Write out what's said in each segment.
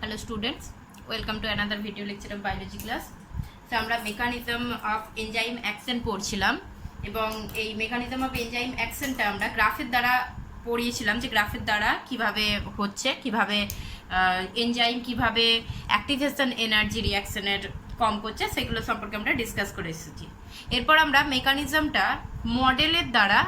Hello students, welcome to another video lecture of biology class. So আমরা mechanism of enzyme action পড়ছিলাম এবং এই mechanism of enzyme অ্যাকশনটা আমরা গ্রাফের দ্বারা পড়িয়েছিলাম যে গ্রাফের দ্বারা কিভাবে হচ্ছে, কিভাবে এনজাইম কিভাবে অ্যাক্টিভেশন এনার্জি রিঅ্যাকশনের কম করছে সেগুলো সম্পর্কে আমরা ডিসকাস করে এসেছি। এরপর আমরা মেকানিজমটা মডেলের দ্বারা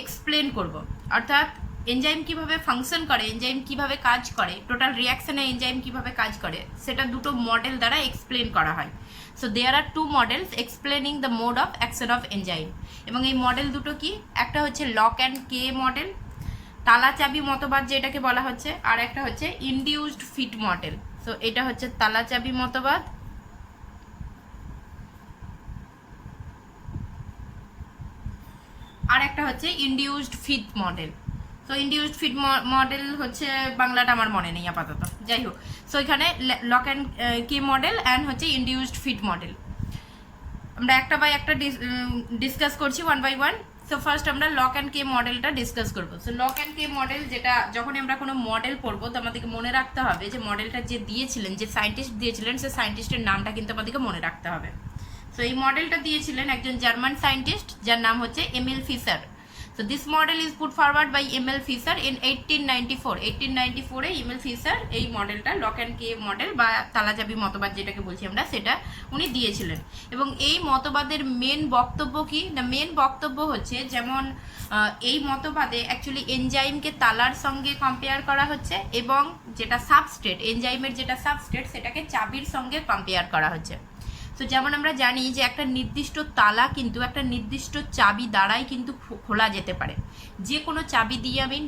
এক্সপ্লেন করব, অর্থাৎ এনজাইম কিভাবে ফাংশন করে, এনজাইম কিভাবে কাজ করে, টোটাল রিঅ্যাকশনে এনজাইম কিভাবে কাজ করে সেটা দুটো মডেল দ্বারা এক্সপ্লেন করা হয়। So there are two models explaining the mode of action of enzyme, এবং এই মডেল দুটো কি, একটা হচ্ছে লক অ্যান্ড কে মডেল, তালা চাবি মতবাদ যেটাকে বলা হচ্ছে, আর একটা হচ্ছে ইনডিউসড ফিট মডেল। সো এটা হচ্ছে তালা চাবি মতবাদ, আর একটা হচ্ছে induced fit model. So induced fit model হচ্ছে বাংলাটা আমার মনে নেই আপাতত, যাই হোক। সো এখানে lock and key model and হচ্ছে ইনডিউসড ফিট মডেল আমরা একটা বাই একটা ডিসকাস করছি one by one. So first আমরা লক অ্যান্ড কে মডেলটা ডিসকাস করবো। So lock and key model, যেটা যখন আমরা কোনো মডেল পড়বো তো আমাদেরকে মনে রাখতে হবে যে মডেলটা যে দিয়েছিলেন, যে সায়েন্টিস্ট দিয়েছিলেন, সে সায়েন্টিস্টের নামটা কিন্তু আমাদেরকে মনে রাখতে হবে। সো এই মডেলটা দিয়েছিলেন একজন জার্মান সায়েন্টিস্ট যার নাম হচ্ছে Emil Fischer. So this model is put forward by Emil Fischer in 1894. 1894 Emil fisher এই মডেলটা লক অ্যান্ড কে মডেল বা তালাচাবি মতবাদ যেটাকে বলছি আমরা, সেটা উনি দিয়েছিলেন। এবং এই মতবাদের মেন বক্তব্য কি না, মেন বক্তব্য হচ্ছে যেমন এই মতবাদে অ্যাকচুয়ালি এনজাইমকে তালার সঙ্গে কম্পেয়ার করা হচ্ছে এবং যেটা সাবস্ট্রেট, এনজাইমের যেটা সাবস্ট্রেট সেটাকে চাবির সঙ্গে কম্পেয়ার করা হচ্ছে। তো যেমন আমরা জানি যে একটা নির্দিষ্ট তালা কিন্তু একটা নির্দিষ্ট চাবি দ্বারাই কিন্তু খোলা যেতে পারে। যে কোনো চাবি দিয়ে আমি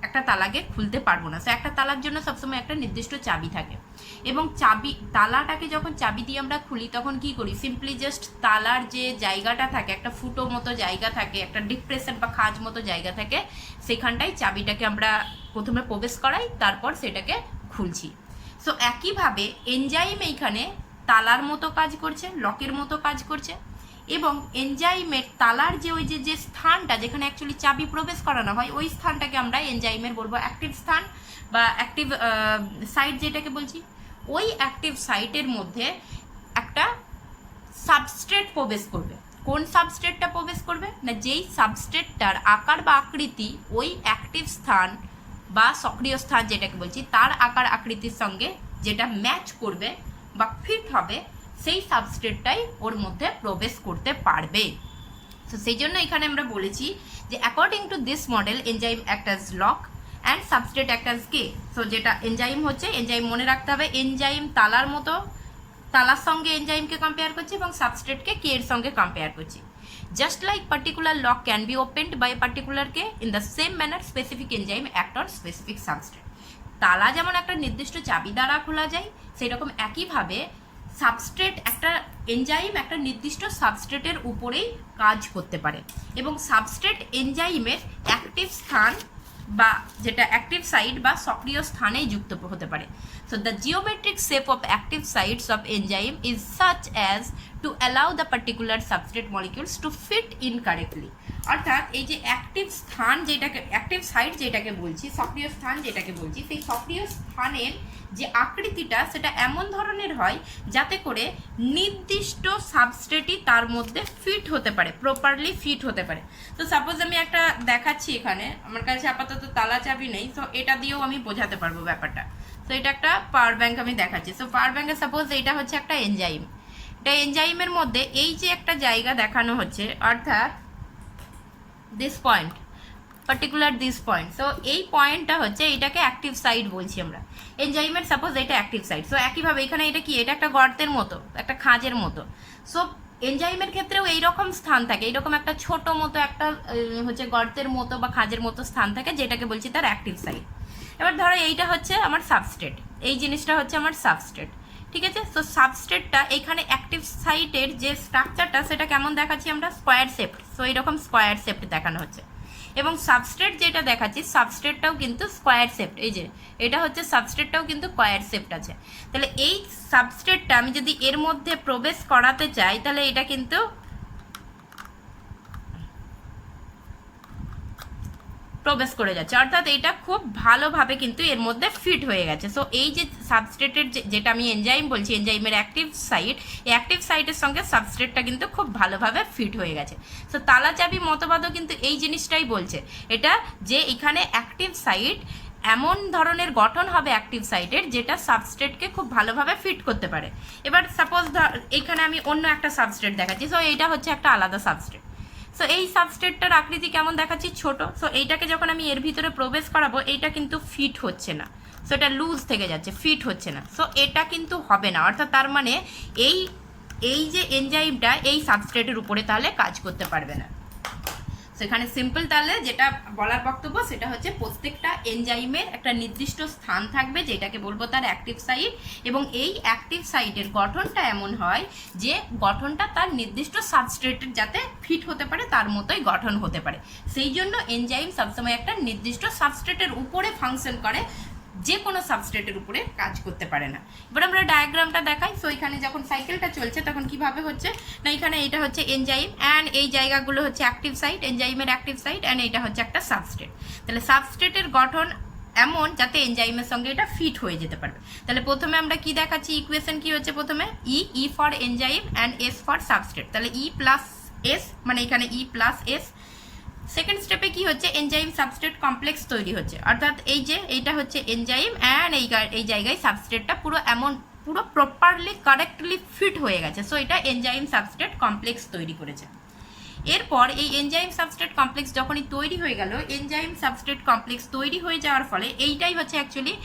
একটা তালাকে খুলতে পারবো না। সো একটা তালার জন্য সবসময় একটা নির্দিষ্ট চাবি থাকে, এবং চাবি তালাটাকে যখন চাবি দিয়ে আমরা খুলি তখন কি করি, সিম্পলি জাস্ট তালার যে জায়গাটা থাকে, একটা ফুটো মতো জায়গা থাকে, একটা ডিপ্রেশন বা খাঁজ মতো জায়গা থাকে, সেখানটায় চাবিটাকে আমরা প্রথমে প্রবেশ করাই, তারপর সেটাকে খুলছি। সো একইভাবে এনজাইম এইখানে তালার মতো কাজ করছে, লকের মতো কাজ করছে, এবং এনজাইমের তালার যে ওই যে স্থানটা যেখানে অ্যাকচুয়ালি চাবি প্রবেশ করানো হয়, ওই স্থানটাকে আমরা এনজাইমের বলবো অ্যাক্টিভ স্থান বা অ্যাক্টিভ সাইট যেটাকে বলছি। ওই অ্যাক্টিভ সাইটের মধ্যে একটা সাবস্ট্রেট প্রবেশ করবে। কোন সাবস্ট্রেটটা প্রবেশ করবে না, যেই সাবস্ট্রেটটার আকার বা আকৃতি ওই অ্যাক্টিভ স্থান বা সক্রিয় স্থান যেটাকে বলছি তার আকার আকৃতির সঙ্গে যেটা ম্যাচ করবে বা ফিট হবে, সেই সাবস্ট্রেটটাই ওর মধ্যে প্রবেশ করতে পারবে। তো সেই জন্য এখানে আমরা বলেছি যে according to this model enzyme act as lock and substrate act as K. So যেটা এনজাইম হচ্ছে, এনজাইম মনে রাখতে হবে এনজাইম তালার মতো, তালার সঙ্গে এনজাইমকে কম্পেয়ার করছি এবং সাবস্ট্রেটকে কে এর সঙ্গে কম্পেয়ার করছি। Just like particular lock can be opened by particular key, in the same manner specific enzyme act on specific substrate. তালা যেমন একটা নির্দিষ্ট চাবি দ্বারা খোলা যায়, সেই রকম একইভাবে সাবস্ট্রেট, একটা এনজাইম একটা নির্দিষ্ট সাবস্ট্রেটের উপরেই কাজ করতে পারে, এবং সাবস্ট্রেট এনজাইমের অ্যাক্টিভ স্থান বা যেটা অ্যাক্টিভ সাইট বা সক্রিয় স্থানেই যুক্ত হতে পারে। So the geometric shape of active sites of enzyme is such as to allow the particular substrate molecules to fit in correctly. অর্থাৎ এই যে অ্যাক্টিভ স্থান যেটাকে, অ্যাক্টিভ সাইট যেটাকে বলছি, সক্রিয় স্থান যেটাকে বলছি, সেই সক্রিয় স্থানের যে আকৃতিটা সেটা এমন ধরনের হয় যাতে করে নির্দিষ্ট সাবস্ট্রেটই তার মধ্যে ফিট হতে পারে, প্রপারলি ফিট হতে পারে। তো সাপোজ আমি একটা দেখাচ্ছি, এখানে আমার কাছে আপাতত তালা চাবি নেই, তো এটা দিয়েও আমি বোঝাতে পারবো ব্যাপারটা। তো এটা একটা পাওয়ার ব্যাংক আমি দেখাচ্ছি। সো পাওয়ার ব্যাংকে সাপোজ এইটা হচ্ছে একটা এনজাইম, এটা এনজাইমের মধ্যে এই যে একটা জায়গা দেখানো হচ্ছে, অর্থাৎ this point, particular this point. So এই পয়েন্টটা হচ্ছে, এটাকে অ্যাক্টিভ সাইট বলছি আমরা এনজাইমের। সাপোজ এটা অ্যাক্টিভ সাইট। সো একইভাবে এখানে এটা কি, এটা একটা গর্তের মতো, একটা খাঁজের মতো। সো এনজাইমের ক্ষেত্রেও এইরকম স্থান থাকে, এইরকম একটা ছোট মতো একটা হচ্ছে গর্তের মতো বা খাঁজের মতো স্থান থাকে, যেটাকে বলছি তার অ্যাক্টিভ সাইট। এবার ধরো এইটা হচ্ছে আমার সাবস্ট্রেট, এই জিনিসটা হচ্ছে আমার সাবস্ট্রেট, ঠিক আছে। সো সাবস্ট্রেটটা এখানে অ্যাক্টিভ সাইটের যে স্ট্রাকচারটা সেটা কেমন দেখাচ্ছি আমরা, স্কোয়ার শেপ। সো এইরকম স্কোয়ার শেপ দেখানো হচ্ছে, এবং সাবস্ট্রেট যেটা দেখাচ্ছি সাবস্ট্রেটটাও কিন্তু স্কোয়ার শেপ। এই যে এটা হচ্ছে সাবস্ট্রেটটাও কিন্তু স্কোয়ার শেপড আছে। তাহলে এই সাবস্ট্রেটটা আমি যদি এর মধ্যে প্রবেশ করাতে চাই, তাহলে এটা কিন্তু প্রবেশ করে যাচ্ছে, অর্থাৎ এটা খুব ভালোভাবে কিন্তু এর মধ্যে ফিট হয়ে গেছে। সো এই যে সাবস্ট্রেটের যেটা আমি এনজাইম বলছি, এনজাইমের অ্যাক্টিভ সাইট, এই অ্যাক্টিভ সাইটের সঙ্গে সাবস্ট্রেটটা কিন্তু খুব ভালোভাবে ফিট হয়ে গেছে। সো তালাচাবি মতবাদও কিন্তু এই জিনিসটাই বলছে, এটা যে এখানে অ্যাক্টিভ সাইট এমন ধরনের গঠন হবে অ্যাক্টিভ সাইটের যেটা সাবস্ট্রেটকে খুব ভালোভাবে ফিট করতে পারে। এবার সাপোজ এখানে আমি অন্য একটা সাবস্ট্রেট দেখাচ্ছি, সো এইটা হচ্ছে একটা আলাদা সাবস্ট্রেট। সো এই সাবস্ট্রেটটার আকৃতি কেমন দেখাচ্ছি, ছোট। সো এইটাকে যখন আমি এর ভিতরে প্রবেশ করাবো, এইটা কিন্তু ফিট হচ্ছে না, সো এটা লুজ থেকে যাচ্ছে, ফিট হচ্ছে না। সো এটা কিন্তু হবে না, অর্থাৎ তার মানে এই যে এনজাইমটা এই সাবস্ট্রেটের উপরে তাহলে কাজ করতে পারবে না। সেখানে সিম্পল তাহলে যেটা বলার বক্তব্য সেটা হচ্ছে প্রত্যেকটা এনজাইমের একটা নির্দিষ্ট স্থান থাকবে, যেটাকে বলবো তার অ্যাক্টিভ সাইট, এবং এই অ্যাক্টিভ সাইটের গঠনটা এমন হয় যে গঠনটা তার নির্দিষ্ট সাবস্ট্রেটের যাতে ফিট হতে পারে তার মতোই গঠন হতে পারে। সেই জন্য এনজাইম সবসময় একটা নির্দিষ্ট সাবস্ট্রেটের উপরে ফাংশন করে, যে কোনো সাবস্ট্রেটের উপরে কাজ করতে পারে না। এবার আমরা ডায়াগ্রামটা দেখাই। সো এখানে যখন সাইকেলটা চলছে তখন কিভাবে হচ্ছে না, এখানে এটা হচ্ছে এনজাইম অ্যান্ড এই জায়গাগুলো হচ্ছে অ্যাক্টিভ সাইট, এনজাইমের অ্যাক্টিভ সাইট, অ্যান্ড এটা হচ্ছে একটা সাবস্ট্রেট। তাহলে সাবস্ট্রেটের গঠন এমন যাতে এনজাইমের সঙ্গে এটা ফিট হয়ে যেতে পারবে। তাহলে প্রথমে আমরা কি দেখাচ্ছি, ইকুয়েশন কি হচ্ছে, প্রথমে E for enzyme and S for substrate. তাহলে ই প্লাস এস মানে এখানে ই প্লাস এস। সেকেন্ড স্টেপে কি হচ্ছে, এনজাইম সাবস্ট্রেট কমপ্লেক্স তৈরি হচ্ছে, অর্থাৎ এই যে এইটা হচ্ছে এনজাইম অ্যান্ড এই জায়গায় সাবস্ট্রেটটা পুরো প্রপারলি কারেক্টলি ফিট হয়ে গেছে। সো এটা এনজাইম সাবস্ট্রেট কমপ্লেক্স তৈরি করেছে। এরপর এই এনজাইম সাবস্ট্রেট কমপ্লেক্স যখনই তৈরি হয়ে গেল, এনজাইম সাবস্ট্রেট কমপ্লেক্স তৈরি হয়ে যাওয়ার ফলে এইটাই হচ্ছে অ্যাকচুয়ালি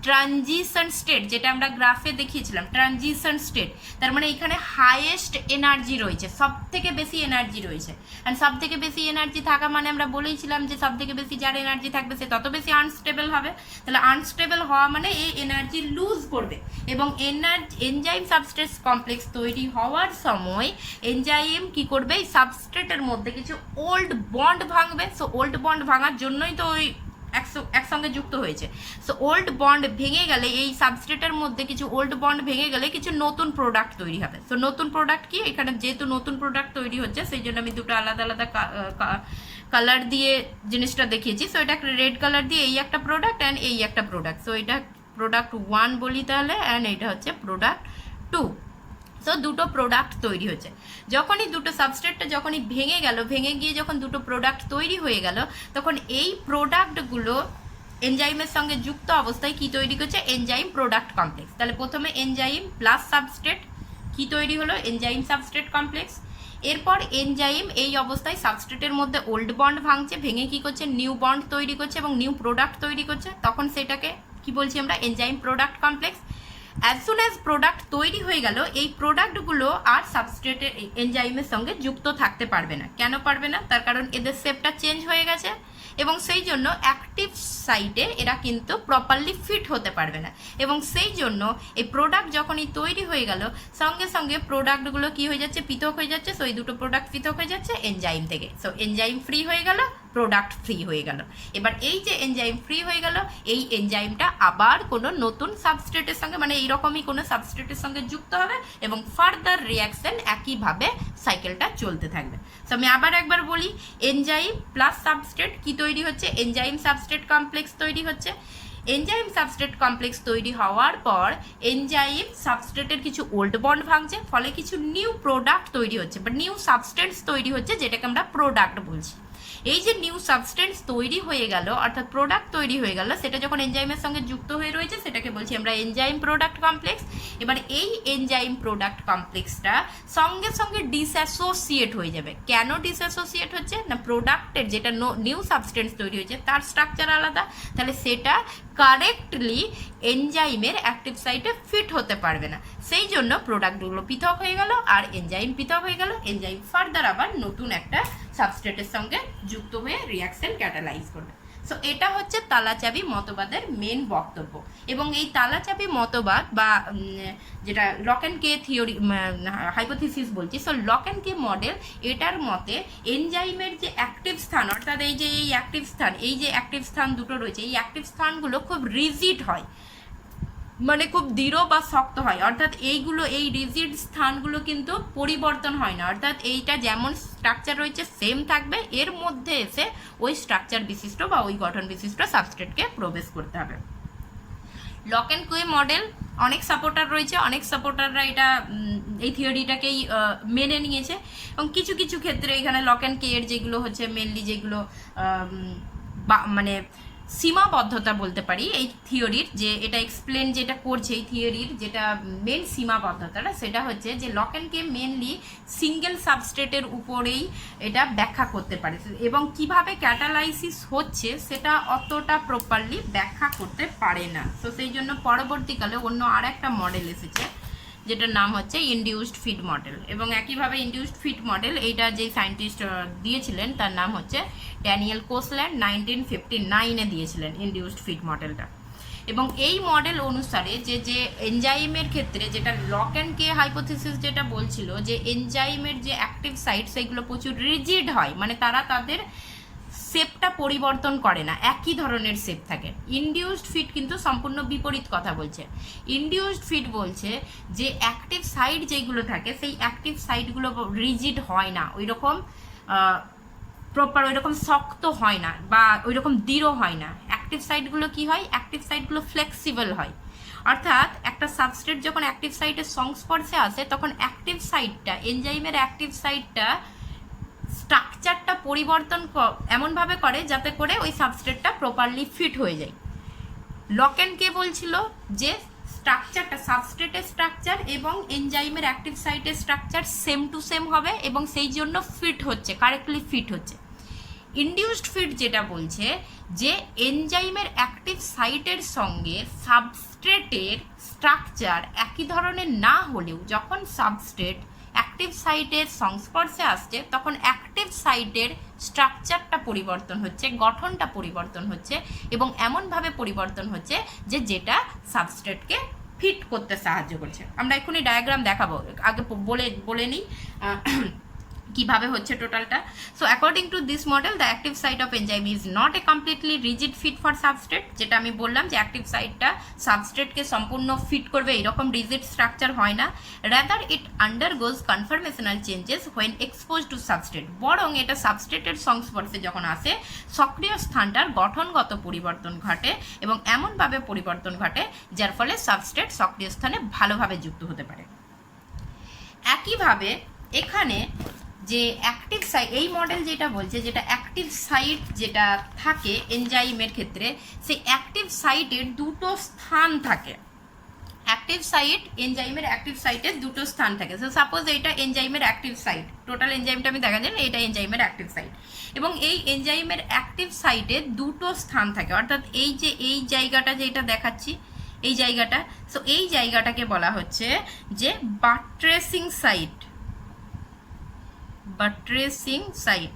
ট্রানজিশন স্টেট, যেটা আমরা গ্রাফে দেখিয়েছিলাম ট্রানজিশন স্টেট। তার মানে এখানে হাইয়েস্ট এনার্জি রয়েছে, সব থেকে বেশি এনার্জি রয়েছে। অ্যান্ড সব থেকে বেশি এনার্জি থাকা মানে আমরা বলেইছিলাম যে সব থেকে বেশি যার এনার্জি থাকবে সে তত বেশি আনস্টেবল হবে। তাহলে আনস্টেবল হওয়া মানে এই এনার্জি লুজ করবে, এবং এনজাইম সাবস্ট্রেট কমপ্লেক্স তৈরি হওয়ার সময় এনজাইম কি করবে, এই সাবস্ট্রেটের মধ্যে কিছু ওল্ড বন্ড ভাঙবে। সো ওল্ড বন্ড ভাঙার জন্যই তো ওই একসঙ্গে যুক্ত হয়েছে। সো ওল্ড বন্ড ভেঙে গেলে, এই সাবস্ট্রেটের মধ্যে কিছু ওল্ড বন্ড ভেঙে গেলে কিছু নতুন প্রোডাক্ট তৈরি হবে। সো নতুন প্রোডাক্ট কি, এখানে যেহেতু নতুন প্রোডাক্ট তৈরি হচ্ছে সেই জন্য আমি দুটো আলাদা আলাদা কালার দিয়ে জিনিসটা দেখিয়েছি। সো এটা রেড কালার দিয়ে এই একটা প্রোডাক্ট অ্যান্ড এই একটা প্রোডাক্ট। সো এটা প্রোডাক্ট 1 বলি তাহলে, অ্যান্ড এটা হচ্ছে প্রোডাক্ট 2। সো দুটো প্রোডাক্ট তৈরি হচ্ছে। যখনই দুটো সাবস্ট্রেটটা যখনই ভেঙে গিয়ে যখন দুটো প্রোডাক্ট তৈরি হয়ে গেল, তখন এই প্রোডাক্টগুলো এনজাইমের সঙ্গে যুক্ত অবস্থায় কি তৈরি করছে, এনজাইম প্রোডাক্ট কমপ্লেক্স। তাহলে প্রথমে এনজাইম প্লাস সাবস্ট্রেট কি তৈরি হলো, এনজাইম সাবস্ট্রেট কমপ্লেক্স। এরপর এনজাইম এই অবস্থায় সাবস্ট্রেটের মধ্যে ওল্ড বন্ড ভাঙছে, ভেঙে কি করছে, নিউ বন্ড তৈরি করছে এবং নিউ প্রোডাক্ট তৈরি করছে। তখন সেটাকে কি বলছি আমরা, enzyme product complex. As soon as product তৈরি হয়ে গেল, এই প্রোডাক্টগুলো আর সাবস্ট্রেটের এনজাইমের সঙ্গে যুক্ত থাকতে পারবে না। কেন পারবে না, তার কারণ এদের শেপটা চেঞ্জ হয়ে গেছে, এবং সেই জন্য অ্যাক্টিভ সাইটে এরা কিন্তু প্রপারলি ফিট হতে পারবে না। এবং সেই জন্য এই প্রোডাক্ট যখনই তৈরি হয়ে গেল, সঙ্গে সঙ্গে প্রোডাক্টগুলো কি হয়ে যাচ্ছে, পৃথক হয়ে যাচ্ছে। সো এই দুটো প্রোডাক্ট পৃথক হয়ে যাচ্ছে এনজাইম থেকে। সো এনজাইম ফ্রি হয়ে গেল, প্রোডাক্ট ফ্রি হয়ে গেল। এবার এই যে এনজাইম ফ্রি হয়ে গেল, এই এনজাইমটা আবার কোনো নতুন সাবস্ট্রেটের সঙ্গে মানে এইরকমই কোনো সাবস্ট্রেটের সঙ্গে যুক্ত হবে, এবং ফার্দার রিয়াকশন একইভাবে সাইকেলটা চলতে থাকবে। সো আমি আবার একবার বলি, এনজাইম প্লাস সাবস্ট্রেট কি তৈরি হচ্ছে, এনজাইম সাবস্ট্রেট কমপ্লেক্স তৈরি হচ্ছে। এনজাইম সাবস্ট্রেট কমপ্লেক্স তৈরি হওয়ার পর এনজাইম সাবস্ট্রেটের কিছু ওল্ড বন্ড ভাঙছে, ফলে কিছু নিউ প্রোডাক্ট তৈরি হচ্ছে বা নিউ সাবস্টেন্স তৈরি হচ্ছে, যেটাকে আমরা প্রোডাক্ট বলছি। এই যে নিউ সাবস্টেন্স তৈরি হয়ে গেল অর্থাৎ প্রোডাক্ট তৈরি হয়ে গেল, সেটা যখন এনজাইমের সঙ্গে যুক্ত হয়ে রয়েছে সেটাকে বলছি আমরা এনজাইম প্রোডাক্ট কমপ্লেক্স। এবার এই এনজাইম প্রোডাক্ট কমপ্লেক্সটা সঙ্গে সঙ্গে ডিসঅ্যাসোসিয়েট হয়ে যাবে। কেন ডিসঅ্যাসোসিয়েট হচ্ছে না, প্রোডাক্টের যেটা নিউ সাবস্টেন্স তৈরি হয়েছে তার স্ট্রাকচার আলাদা, তাহলে সেটা কারেক্টলি এনজাইমের অ্যাক্টিভ সাইটে ফিট হতে পারবে না। সেই জন্য প্রোডাক্টগুলো পৃথক হয়ে গেল আর এনজাইম পৃথক হয়ে গেল। এনজাইম ফার্দার আবার নতুন একটা সাবস্ট্রেটের সঙ্গে যুক্ত হয়ে রিয়াকশন ক্যাটালাইজ করবে। সো এটা হচ্ছে তালাচাবি মতবাদের মেন বক্তব্য। এবং এই তালাচাবি মতবাদ বা যেটা lock and key theory hypothesis বলছি, so lock and key model, এটার মতে এনজাইমের যে অ্যাক্টিভ স্থান অর্থাৎ এই যে অ্যাক্টিভ স্থান দুটো রয়েছে, এই অ্যাক্টিভ স্থানগুলো খুব রিজিড হয়, মানে খুব দৃঢ় বা শক্ত হয়, অর্থাৎ এইগুলো এই রিজিড স্থানগুলো কিন্তু পরিবর্তন হয় না, অর্থাৎ এইটা যেমন স্ট্রাকচার রয়েছে সেম থাকবে, এর মধ্যে এসে ওই স্ট্রাকচার বিশিষ্ট বা ওই গঠন বিশিষ্ট সাবস্ট্রেটকে প্রবেশ করতে হবে। লক অ্যান্ড কুয়ে মডেল অনেক সাপোর্টার রয়েছে, অনেক সাপোর্টাররা এটা এই থিওরিটাকেই মেনে নিয়েছে, এবং কিছু কিছু ক্ষেত্রে এখানে লক অ্যান্ড কে এর যেগুলো হচ্ছে মেনলি যেগুলো মানে সীমাবদ্ধতা বলতে পারি এই থিওরির, যে এটা এক্সপ্লেন যেটা করছে এই থিওরির যেটা মেন সীমাবদ্ধতাটা, সেটা হচ্ছে যে lock and K mainly single সাবস্ট্রেটের উপরেই এটা ব্যাখ্যা করতে পারে, এবং কিভাবে ক্যাটালাইসিস হচ্ছে সেটা অতটা প্রপারলি ব্যাখ্যা করতে পারে না। তো সেই জন্য পরবর্তীকালে অন্য আর একটা মডেল এসেছে যেটার নাম হচ্ছে ইনডিউসড ফিড মডেল, এবং একইভাবে ইনডিউসড ফিড মডেল এইটা যে সায়েন্টিস্ট দিয়েছিলেন তার নাম হচ্ছে ড্যানিয়েল কোসল্যান্ড, 1959-এ দিয়েছিলেন ইনডিউসড ফিড মডেলটা। এবং এই মডেল অনুসারে যে এনজাইমের ক্ষেত্রে যেটা লক অ্যান্ড কে হাইপোথিসিস যেটা বলছিল যে এনজাইমের যে অ্যাক্টিভ সাইট সেগুলো প্রচুর রিজিড হয়, মানে তারা তাদের শেপটা পরিবর্তন করে না, একই ধরনের শেপ থাকে। ইনডিউসড ফিট কিন্তু সম্পূর্ণ বিপরীত কথা বলছে। ইনডিউসড ফিট বলছে যে অ্যাক্টিভ সাইট যেগুলো থাকে সেই অ্যাক্টিভ সাইটগুলো রিজিড হয় না, ওই রকম প্রপার ওই রকম শক্ত হয় না বা ওই রকম দৃঢ় হয় না। অ্যাক্টিভ সাইটগুলো কি হয়, অ্যাক্টিভ সাইটগুলো ফ্লেক্সিবল হয়, অর্থাৎ একটা সাবস্ট্রেট যখন অ্যাক্টিভ সাইটের সংস্পর্শে আসে তখন অ্যাক্টিভ সাইটটা এনজাইমের অ্যাক্টিভ সাইটটা স্ট্রাকচারটা পরিবর্তন এমনভাবে করে যাতে করে ওই সাবস্ট্রেটটা প্রপারলি ফিট হয়ে যায়। লক অ্যান্ড কে বলছিল যে স্ট্রাকচারটা সাবস্ট্রেটের স্ট্রাকচার এবং এনজাইমের অ্যাক্টিভ সাইটের স্ট্রাকচার সেম টু সেম হবে এবং সেই জন্য ফিট হচ্ছে, কারেক্টলি ফিট হচ্ছে। ইনডিউসড ফিট যেটা বলছে যে এনজাইমের অ্যাক্টিভ সাইটের সঙ্গে সাবস্ট্রেটের স্ট্রাকচার একই ধরনের না হলেও যখন সাবস্ট্রেট অ্যাক্টিভ সাইটের সংস্পর্শে আসছে তখন অ্যাক্টিভ সাইটের স্ট্রাকচারটা পরিবর্তন হচ্ছে, গঠনটা পরিবর্তন হচ্ছে, এবং এমনভাবে পরিবর্তন হচ্ছে যে যেটা সাবস্ট্রেটকে ফিট করতে সাহায্য করছে। আমরা এখনই ডায়াগ্রাম দেখাবো, আগে বলে নিই কিভাবে হচ্ছে টোটালটা। So according to this model the active site of enzyme is not a completely rigid fit for substrate, যেটা আমি বললাম যে অ্যাক্টিভ সাইটটা সাবস্ট্রেটকে সম্পূর্ণ ফিট করবে এরকম রিজিড স্ট্রাকচার হয় না, rather it undergoes conformational changes when expose to substrate, বরং এটা সাবস্ট্রেটের সংস্পর্শে যখন আসে সক্রিয় স্থানটার গঠনগত পরিবর্তন ঘটে এবং এমনভাবে পরিবর্তন ঘটে যার ফলে সাবস্ট্রেট সক্রিয় স্থানে ভালোভাবে যুক্ত হতে পারে। একইভাবে এখানে যে অ্যাক্টিভ সাইট এই মডেল যেটা বলছে যেটা অ্যাক্টিভ সাইট যেটা থাকে এনজাইমের ক্ষেত্রে সেই অ্যাক্টিভ সাইটের দুটো স্থান থাকে। অ্যাক্টিভ সাইট এনজাইমের অ্যাক্টিভ সাইটের দুটো স্থান থাকে। সো সাপোজ এটা এনজাইমের অ্যাক্টিভ সাইট, টোটাল এনজাইমটা আমি দেখা যায় না, এটা এনজাইমের অ্যাক্টিভ সাইট, এবং এই এনজাইমের অ্যাক্টিভ সাইটে দুটো স্থান থাকে, অর্থাৎ এই যে এই জায়গাটা যেটা দেখাচ্ছি এই জায়গাটা, সো এই জায়গাটাকে বলা হচ্ছে যে বাট্রেসিং সাইট। বাট্রেসিং সাইট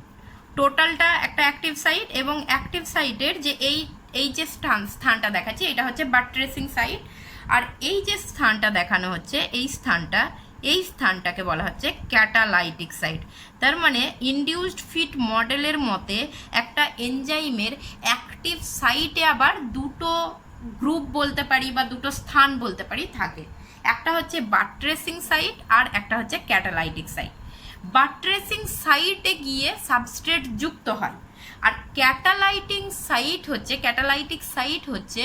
টোটালটা একটা অ্যাক্টিভ সাইট এবং অ্যাক্টিভ সাইটের যে এই যে স্থানটা দেখাচ্ছি এটা হচ্ছে বাট্রেসিং সাইট, আর এই যে স্থানটা দেখানো হচ্ছে এই স্থানটাকে বলা হচ্ছে ক্যাটালাইটিক সাইট। তার মানে ইনডিউসড ফিট মডেলের মতে একটা এনজাইমের অ্যাক্টিভ সাইটে আবার দুটো গ্রুপ বলতে পারি বা দুটো স্থান বলতে পারি থাকে, একটা হচ্ছে বাট্রেসিং সাইট আর একটা হচ্ছে ক্যাটালাইটিক সাইট। বাট্রেসিং সাইটে গিয়ে সাবস্ট্রেট যুক্ত হয়, আর ক্যাটালাইটিক সাইট হচ্ছে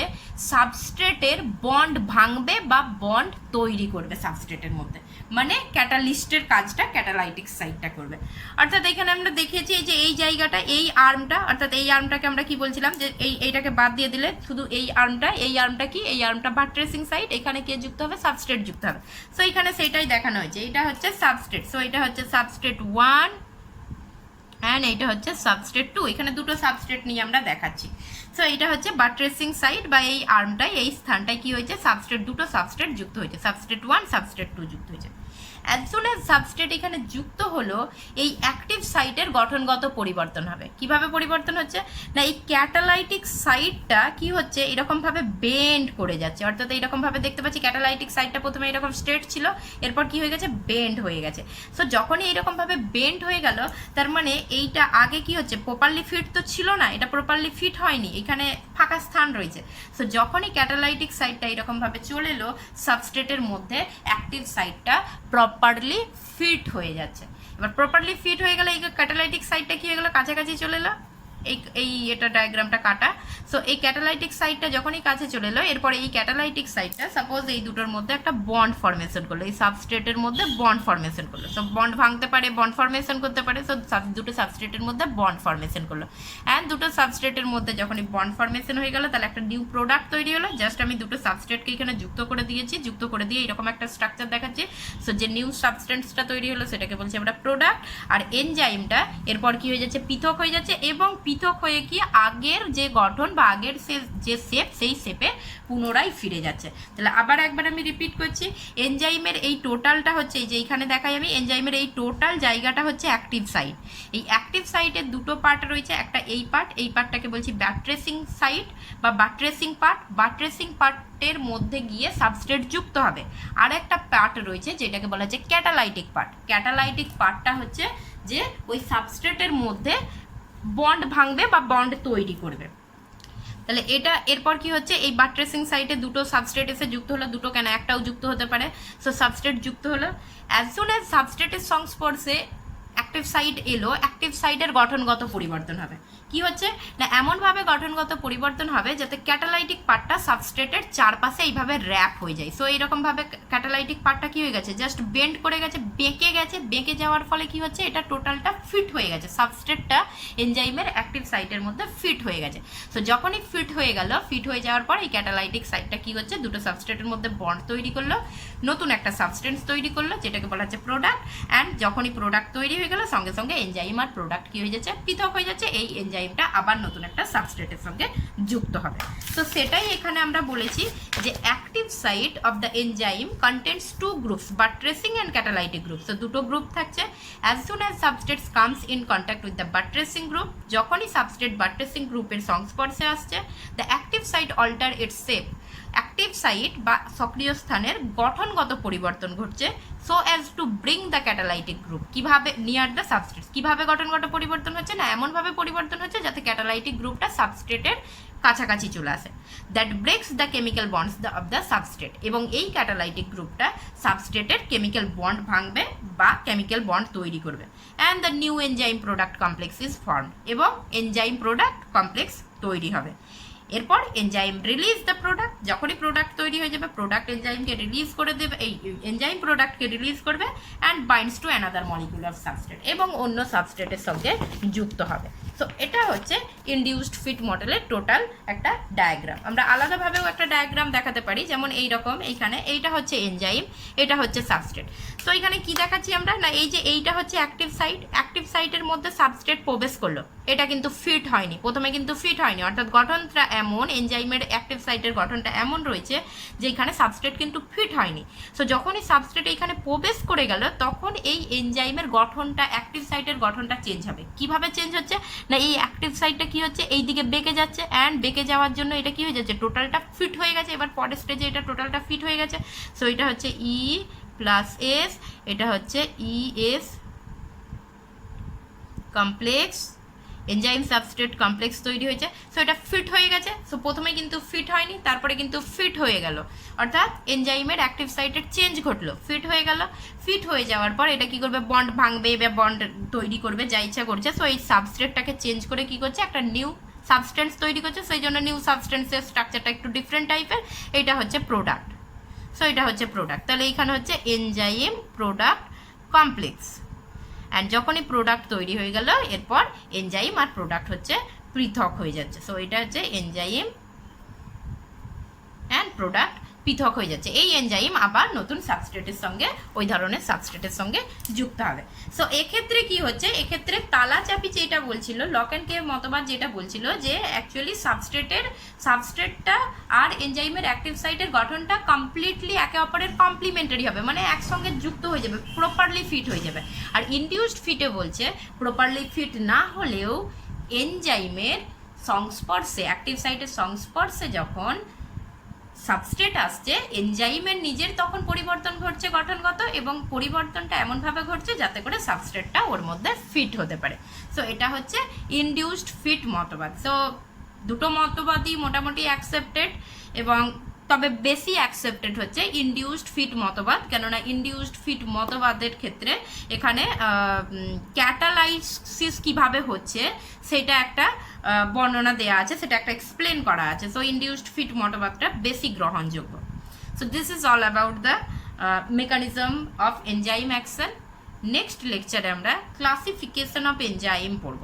সাবস্ট্রেটের বন্ড ভাঙবে বা বন্ড তৈরি করবে সাবস্ট্রেটের মধ্যে, মানে ক্যাটালিস্টের কাজটা ক্যাটালাইটিক সাইটটা করবে। অর্থাৎ এখানে আমরা দেখেছি যে এই জায়গাটা এই আর্মটা, অর্থাৎ এই আর্মটাকে আমরা কি বলছিলাম যে এইটাকে বাদ দিয়ে দিলে শুধু এই আর্মটা কি, এই আর্মটা বাট্রেসিং সাইট, এখানে কে যুক্ত হবে, সাবস্ট্রেট যুক্ত হবে। সো এখানে সেটাই দেখানো হয়েছে, এটা হচ্ছে সাবস্ট্রেট, সো এটা হচ্ছে সাবস্ট্রেট 1 অ্যান্ড এইটা হচ্ছে সাবস্ট্রেট 2, এখানে দুটো সাবস্ট্রেট নিয়ে আমরা দেখাচ্ছি। সো এটা হচ্ছে বাট্রেসিং সাইট বা এই আর্মটাই এই স্থানটায় কি হয়েছে, দুটো সাবস্ট্রেট যুক্ত হয়েছে, সাবস্ট্রেট 1 সাবস্ট্রেট 2 যুক্ত হয়েছে। অ্যাজ সুন অ্যাজ সাবস্ট্রেট এখানে যুক্ত হলো এই অ্যাক্টিভ সাইটের গঠনগত পরিবর্তন হবে। কিভাবে পরিবর্তন হচ্ছে না, এই ক্যাটালাইটিক সাইটটা কি হচ্ছে এরকমভাবে বেন্ড করে যাচ্ছে, অর্থাৎ এইরকমভাবে দেখতে পাচ্ছি ক্যাটালাইটিক সাইটটা প্রথমে এরকম স্ট্রেট ছিল, এরপর কি হয়ে গেছে, বেন্ড হয়ে গেছে। সো যখনই এরকমভাবে বেন্ড হয়ে গেল তার মানে এইটা আগে কি হচ্ছে প্রপারলি ফিট তো ছিল না, এটা প্রপারলি ফিট হয়নি, এখানে ফাঁকা স্থান রয়েছে। সো যখনই ক্যাটালাইটিক সাইটটা এরকমভাবে চলে এলো সাবস্ট্রেটের মধ্যে, অ্যাক্টিভ সাইটটা প্রপারলি ফিট হয়ে যাচ্ছে। এবার প্রপারলি ফিট হয়ে গেলে এই ক্যাটালাইটিক সাইটটা কি হয়ে গেলো, কাছাকাছি চলে এলো। এটা ডায়াগ্রামটা কাটা। সো এই ক্যাটালাইটিক সাইটটা যখনই কাছে চলে এলো, এরপরে এই ক্যাটালাইটিক সাইটটা সাপোজ এই দুটোর মধ্যে একটা বন্ড ফর্মেশন করলো, এই সাবস্ট্রেটের মধ্যে বন্ড ফর্মেশন করলো। সো বন্ড ভাঙতে পারে, বন্ড ফর্মেশন করতে পারে। সো দুটো সাবস্ট্রেটের মধ্যে বন্ড ফর্মেশন করলো, অ্যান্ড দুটো সাবস্ট্রেটের মধ্যে যখনই বন্ড ফর্মেশন হয়ে গেল, তাহলে একটা নিউ প্রোডাক্ট তৈরি হলো। জাস্ট আমি দুটো সাবস্ট্রেটকে এখানে যুক্ত করে দিয়েছি, যুক্ত করে দিয়ে এরকম একটা স্ট্রাকচার দেখাচ্ছি। সো যে নিউ সাবস্টেন্সটা তৈরি হলো সেটাকে বলছি আমরা প্রোডাক্ট। আর এনজাইমটা এরপর কি হয়ে যাচ্ছে, পৃথক হয়ে যাচ্ছে, এবং পৃথক হয়ে কি আগের যে গঠন বা আগের যে শেপ, সেই শেপে পুনরায় ফিরে যাচ্ছে। তাহলে আবার একবার আমি রিপিট করছি, এনজাইমের এই টোটালটা হচ্ছে, এই যে এইখানে দেখাই আমি, এনজাইমের এই টোটাল জায়গাটা হচ্ছে অ্যাক্টিভ সাইট। এই অ্যাক্টিভ সাইটের দুটো পার্ট রয়েছে, একটা এই পার্ট, এই পার্টটাকে বলছি বাট্রেসিং সাইট বা বাট্রেসিং পার্ট। বাট্রেসিং পার্টের মধ্যে গিয়ে সাবস্ট্রেট যুক্ত হবে। আর একটা পার্ট রয়েছে যেটাকে বলা হচ্ছে ক্যাটালাইটিক পার্ট। ক্যাটালাইটিক পার্টটা হচ্ছে যে ওই সাবস্ট্রেটের মধ্যে বন্ড ভাঙবে বা বন্ড তৈরি করবে। তাহলে এটা এরপর কি হচ্ছে, এই বাট্রেসিং সাইটে দুটো সাবস্ট্রেট এসে যুক্ত হলো, দুটো কেন একটাও যুক্ত হতে পারে। সো সাবস্ট্রেট যুক্ত হলো, অ্যাজ সুন অ্যাজ সাবস্ট্রেটের সংস্পর্শে অ্যাক্টিভ সাইট এলো, অ্যাক্টিভ সাইটের গঠনগত পরিবর্তন হবে। কি হচ্ছে না, এমনভাবে গঠনগত পরিবর্তন হবে যাতে ক্যাটালাইটিক পার্টটা সাবস্ট্রেটের চারপাশে এইভাবে র্যাপ হয়ে যায়। সো এইরকমভাবে ক্যাটালাইটিক পার্টটা কি হয়ে গেছে, জাস্ট বেন্ড করে গেছে, বেঁকে গেছে। বেঁকে যাওয়ার ফলে কি হচ্ছে, এটা টোটালটা ফিট হয়ে গেছে, সাবস্ট্রেটটা এনজাইমের অ্যাক্টিভ সাইটের মধ্যে ফিট হয়ে গেছে। সো যখনই ফিট হয়ে গেল, ফিট হয়ে যাওয়ার পর এই ক্যাটালাইটিক সাইটটা কি হচ্ছে, দুটো সাবস্ট্রেটের মধ্যে বন্ড তৈরি করলো, নতুন একটা সাবস্টেন্স তৈরি করলো যেটাকে বলা হচ্ছে প্রোডাক্ট। অ্যান্ড যখনই প্রোডাক্ট তৈরি হয়ে গেল, সঙ্গে সঙ্গে এনজাইম আর প্রোডাক্ট কি হয়ে যাচ্ছে, পৃথক হয়ে যাচ্ছে। এই এনজাইমটা আবার নতুন একটা সাবস্ট্রেটের সঙ্গে যুক্ত হবে। তো সেটাই এখানে আমরা বলেছি যে active site of the enzyme contents two groups, buttressing and catalytic group. তো দুটো গ্রুপ থাকছে। As soon as substrates comes in contact with the buttressing group, যখনই সাবস্ট্রেট বাট্রেসিং গ্রুপের সংস্পর্শে আসছে, the active site alter its shape, active site বা সক্রিয় স্থানের গঠনগত পরিবর্তন ঘটছে। So as to bring the catalytic group, কিভাবে নিয়ার দ্য সাবস্ট্রেট, কিভাবে গঠনগত পরিবর্তন হচ্ছে না, এমনভাবে পরিবর্তন হচ্ছে যাতে ক্যাটালাইটিক গ্রুপটা সাবস্ট্রেটের কাছাকাছি চলে আসে। That breaks the chemical bonds of the substrate, এবং এই ক্যাটালাইটিক গ্রুপটা সাবস্ট্রেটের কেমিক্যাল বন্ড ভাঙবে বা কেমিক্যাল বন্ড তৈরি করবে। And the new enzyme product complex is form, এবং এনজাইম প্রোডাক্ট কমপ্লেক্স তৈরি হবে। এরপর এনজাইম রিলিজ দ্য প্রোডাক্ট, যখনই প্রোডাক্ট তৈরি হয়ে যাবে, প্রোডাক্ট এনজাইমকে রিলিজ করে দেবে, এই এনজাইম প্রোডাক্টকে রিলিজ করবে, and binds to another molecule of substrate, এবং অন্য সাবস্ট্রেটের সঙ্গে যুক্ত হবে। সো এটা হচ্ছে ইনডিউসড ফিট মডেলের টোটাল একটা ডায়াগ্রাম। আমরা আলাদাভাবেও একটা ডায়াগ্রাম দেখাতে পারি, যেমন এই রকম, এইখানে এইটা হচ্ছে এনজাইম, এটা হচ্ছে সাবস্ট্রেট। তো এখানে কি দেখাচ্ছি আমরা না, এই যে এইটা হচ্ছে অ্যাক্টিভ সাইট, অ্যাক্টিভ সাইটের মধ্যে সাবস্ট্রেট প্রবেশ করলো, এটা কিন্তু ফিট হয়নি, প্রথমে কিন্তু ফিট হয়নি, অর্থাৎ গঠনটা এমন, এনজাইমের অ্যাক্টিভ সাইটের গঠনটা এমন রয়েছে যে এখানে সাবস্ট্রেট কিন্তু ফিট হয়নি। সো যখনই সাবস্ট্রেট এখানে প্রবেশ করে গেল, তখন এই এনজাইমের গঠনটা, অ্যাক্টিভ সাইটের গঠনটা চেঞ্জ হবে। কিভাবে চেঞ্জ হচ্ছে না, এই অ্যাক্টিভ সাইটটা কি হচ্ছে, এই দিকে বেঁকে যাচ্ছে, অ্যান্ড বেঁকে যাওয়ার জন্য এটা কি হয়ে যাচ্ছে, টোটালটা ফিট হয়ে গেছে। এবার পরের স্টেজে এটা টোটালটা ফিট হয়ে গেছে। সো এটা হচ্ছে ই প্লাস এস, এটা হচ্ছে E S complex, enzyme substrate complex তৈরি হয়েছে। সো এটা ফিট হয়ে গেছে। সো প্রথমে কিন্তু ফিট হয়নি, তারপরে কিন্তু ফিট হয়ে গেল, অর্থাৎ এনজাইমের অ্যাক্টিভ সাইটের চেঞ্জ ঘটলো, ফিট হয়ে গেল। ফিট হয়ে যাওয়ার পর এটা কি করবে, বন্ড ভাঙবে বা বন্ড তৈরি করবে, যা ইচ্ছা করছে। সো এই সাবস্ট্রেটটাকে চেঞ্জ করে কি করছে, একটা নিউ সাবস্টেন্স তৈরি করছে। সেই জন্য নিউ সাবস্টেন্সের স্ট্রাকচারটা একটু ডিফারেন্ট টাইপের। এটা হচ্ছে প্রোডাক্ট। সো এটা হচ্ছে প্রোডাক্ট। তাহলে এইখানে হচ্ছে এনজাইম প্রোডাক্ট কমপ্লেক্স। অ্যান্ড যখনই প্রোডাক্ট তৈরি হয়ে গেল, এরপর এনজাইম আর প্রোডাক্ট হচ্ছে পৃথক হয়ে যাচ্ছে। সো এটা হচ্ছে এনজাইম অ্যান্ড প্রোডাক্ট পৃথক হয়ে যাচ্ছে। এই এনজাইম আবার নতুন সাবস্ট্রেটের সঙ্গে, ওই ধরনের সাবস্ট্রেটের সঙ্গে যুক্ত হবে। সো এক্ষেত্রে কি হচ্ছে, এক্ষেত্রে তালাচাপি যেটা বলছিল, লক অ্যান্ড কে মতবাদ যেটা বলছিল যে অ্যাকচুয়ালি সাবস্ট্রেটটা আর এনজাইমের অ্যাক্টিভ সাইটের গঠনটা কমপ্লিটলি একে অপরের কমপ্লিমেন্টারি হবে, মানে একসঙ্গে যুক্ত হয়ে যাবে, প্রপারলি ফিট হয়ে যাবে। আর ইনডিউসড ফিটে বলছে প্রপারলি ফিট না হলেও এনজাইমের সংস্পর্শে, অ্যাক্টিভ সাইটের সংস্পর্শে যখন সাবস্ট্রেট আসছে, এনজাইমের নিজের তখন পরিবর্তন ঘটছে গঠনগত, এবং পরিবর্তনটা এমনভাবে ঘটছে যাতে করে সাবস্ট্রেটটা ওর মধ্যে ফিট হতে পারে। সো এটা হচ্ছে ইনডিউসড ফিট মতবাদ। সো দুটো মতবাদই মোটামুটি অ্যাকসেপ্টেড, এবং তবে বেশি অ্যাকসেপ্টেড হচ্ছে ইনডিউসড ফিট মতবাদ, কেননা ইনডিউসড ফিট মতবাদের ক্ষেত্রে এখানে ক্যাটালাইসিস কিভাবে হচ্ছে সেটা একটা বর্ণনা দেওয়া আছে, সেটা একটা এক্সপ্লেন করা আছে। সো ইনডিউসড ফিট মতবাদটা বেশি গ্রহণযোগ্য। So this is all about the mechanism of enzyme action. Next লেকচারে আমরা ক্লাসিফিকেশন অফ এনজাইম পড়ব।